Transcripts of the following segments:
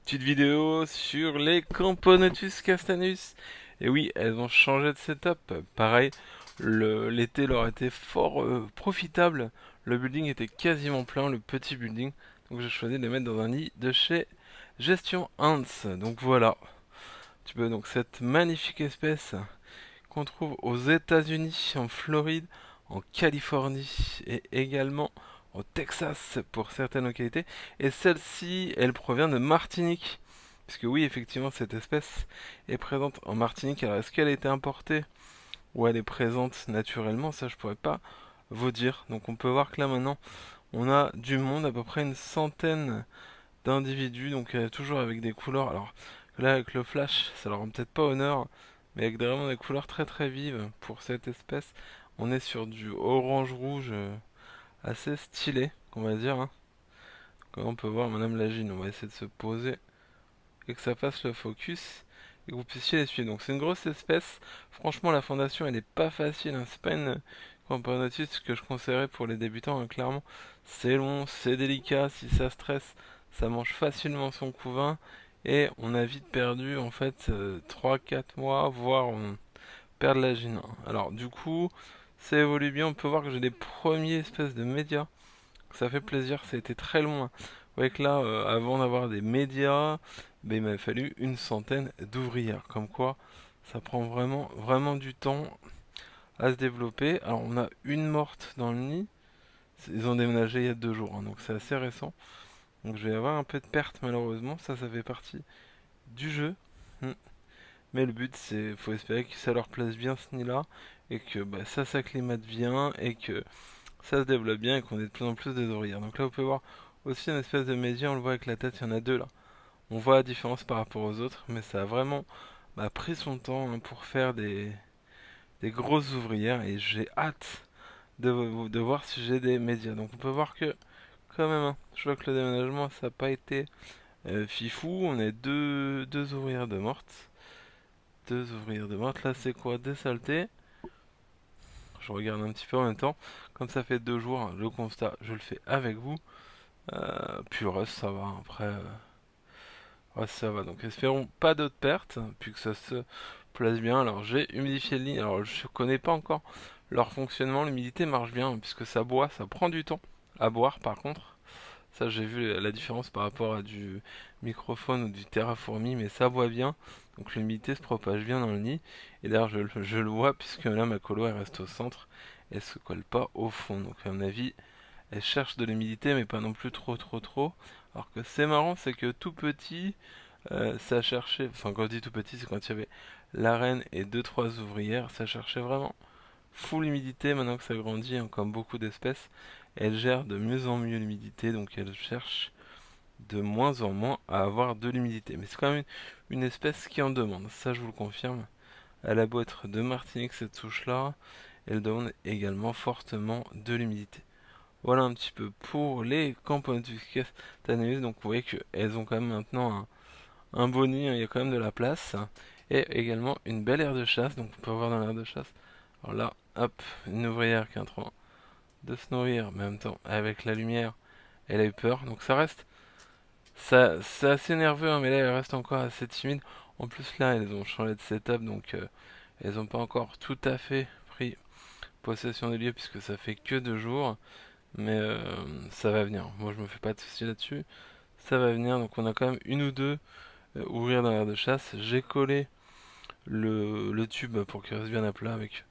Petite vidéo sur les Camponotus castanus. Et oui, elles ont changé de setup. Pareil, l'été leur était fort profitable. Le building était quasiment plein, le petit building. Donc j'ai choisi de les mettre dans un nid de chez Gestion Ants. Donc voilà. Tu peux donc cette magnifique espèce qu'on trouve aux États-Unis, en Floride, en Californie et également au Texas pour certaines localités. Et celle-ci, elle provient de Martinique. Puisque oui, effectivement, cette espèce est présente en Martinique. Alors, est-ce qu'elle a été importée ou elle est présente naturellement? Ça, je pourrais pas vous dire. Donc, on peut voir que là, maintenant, on a du monde, à peu près une centaine d'individus. Donc, toujours avec des couleurs. Alors, là, avec le flash, ça leur rend peut-être pas honneur. Mais avec vraiment des couleurs très très vives pour cette espèce. On est sur du orange-rouge assez stylé, on va dire, hein. Comme on peut voir, Madame Lagine, on va essayer de se poser et que ça fasse le focus et que vous puissiez les suivre. Donc c'est une grosse espèce. Franchement, la fondation, elle est pas facile, hein. C'est pas une campanotus que je conseillerais pour les débutants, hein, clairement. C'est long, c'est délicat. Si ça stresse, ça mange facilement son couvain. Et on a vite perdu, en fait, 3-4 mois, voire on perd de la gine, hein. Alors, du coup, ça évolue bien. On peut voir que j'ai des premiers espèces de médias. Ça fait plaisir, ça a été très long, hein. Vous voyez que là, avant d'avoir des médias, ben, il m'a fallu une centaine d'ouvrières. Comme quoi, ça prend vraiment, vraiment du temps à se développer. Alors, on a une morte dans le nid. Ils ont déménagé il y a 2 jours, hein, donc c'est assez récent. Donc, je vais avoir un peu de perte malheureusement. Ça fait partie du jeu. Hmm. Mais le but, c'est, faut espérer que ça leur plaise bien ce nid-là et que bah, ça s'acclimate bien et que ça se développe bien et qu'on ait de plus en plus des ouvrières. Donc là, vous pouvez voir aussi une espèce de média, on le voit avec la tête, il y en a deux là. On voit la différence par rapport aux autres, mais ça a vraiment pris son temps, hein, pour faire des grosses ouvrières et j'ai hâte de voir si j'ai des médias. Donc on peut voir que, quand même, hein, je vois que le déménagement, ça n'a pas été fifou. On a deux ouvrières de mortes. Deux ouvrières de mortes. Là, c'est quoi? Des saletés. Je regarde un petit peu en même temps. Comme ça fait 2 jours, hein, le constat, je le fais avec vous. Puis le reste, ça va. Après, ouais, ça va. Donc, espérons pas d'autres pertes, puis que ça se place bien. Alors, j'ai humidifié le lit. Alors, je connais pas encore leur fonctionnement. L'humidité marche bien, hein, puisque ça boit, ça prend du temps à boire. Par contre, ça, j'ai vu la différence par rapport à du microphone ou du terrafourmi, mais ça boit bien. Donc, l'humidité se propage bien dans le nid. Et d'ailleurs, je le vois, puisque là, ma colo, elle reste au centre. Elle se colle pas au fond. Donc, à mon avis, elle cherche de l'humidité, mais pas non plus trop trop trop. Alors que c'est marrant, c'est que tout petit, ça cherchait, enfin quand je dis tout petit, c'est quand il y avait la reine et deux trois ouvrières, ça cherchait vraiment full humidité. Maintenant que ça grandit, hein, comme beaucoup d'espèces, elle gère de mieux en mieux l'humidité, donc elle cherche de moins en moins à avoir de l'humidité. Mais c'est quand même une espèce qui en demande, ça je vous le confirme. Elle a beau être de Martinique, cette souche-là, elle demande également fortement de l'humidité. Voilà un petit peu pour les Camponotus castaneus. Donc vous voyez qu'elles ont quand même maintenant un beau nid, hein, il y a quand même de la place. Et également une belle aire de chasse. Donc on peut voir dans l'aire de chasse. Alors là, hop, une ouvrière qui est en train de se nourrir, mais en même temps, avec la lumière, elle a eu peur. Donc ça reste, ça, c'est assez nerveux, hein, mais là, elle reste encore assez timide. En plus là, elles ont changé de setup, donc elles n'ont pas encore tout à fait pris possession des lieux, puisque ça fait que 2 jours. Mais ça va venir. Moi, je me fais pas de soucis là-dessus. Ça va venir. Donc, on a quand même une ou deux ouvrir dans l'aire de chasse. J'ai collé le tube pour qu'il reste bien à plat avec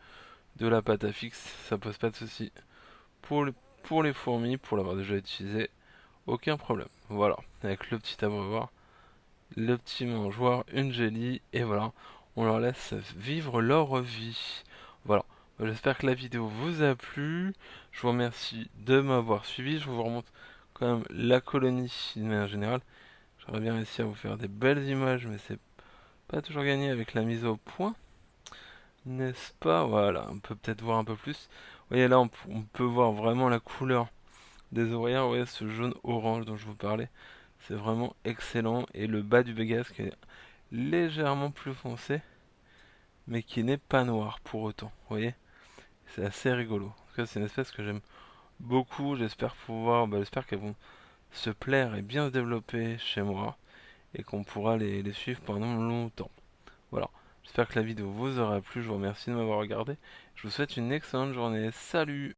de la pâte à fixe. Ça pose pas de soucis. Pour, pour les fourmis, pour l'avoir déjà utilisé, aucun problème. Voilà. Avec le petit abreuvoir, le petit mangeoire, une jelly. Et voilà. On leur laisse vivre leur vie. Voilà. J'espère que la vidéo vous a plu. Je vous remercie de m'avoir suivi. Je vous remonte quand même la colonie d'une manière générale. J'aurais bien réussi à vous faire des belles images, mais c'est pas toujours gagné avec la mise au point, n'est-ce pas? Voilà, on peut peut-être voir un peu plus. Vous voyez là, on peut voir vraiment la couleur des oreillers. Vous voyez ce jaune orange dont je vous parlais. C'est vraiment excellent. Et le bas du Vegas qui est légèrement plus foncé, mais qui n'est pas noir pour autant. Vous voyez? C'est assez rigolo. En tout cas, c'est une espèce que j'aime beaucoup. J'espère pouvoir, j'espère qu'elles vont se plaire et bien se développer chez moi. et qu'on pourra les suivre pendant longtemps. Voilà, j'espère que la vidéo vous aura plu, je vous remercie de m'avoir regardé, je vous souhaite une excellente journée, salut!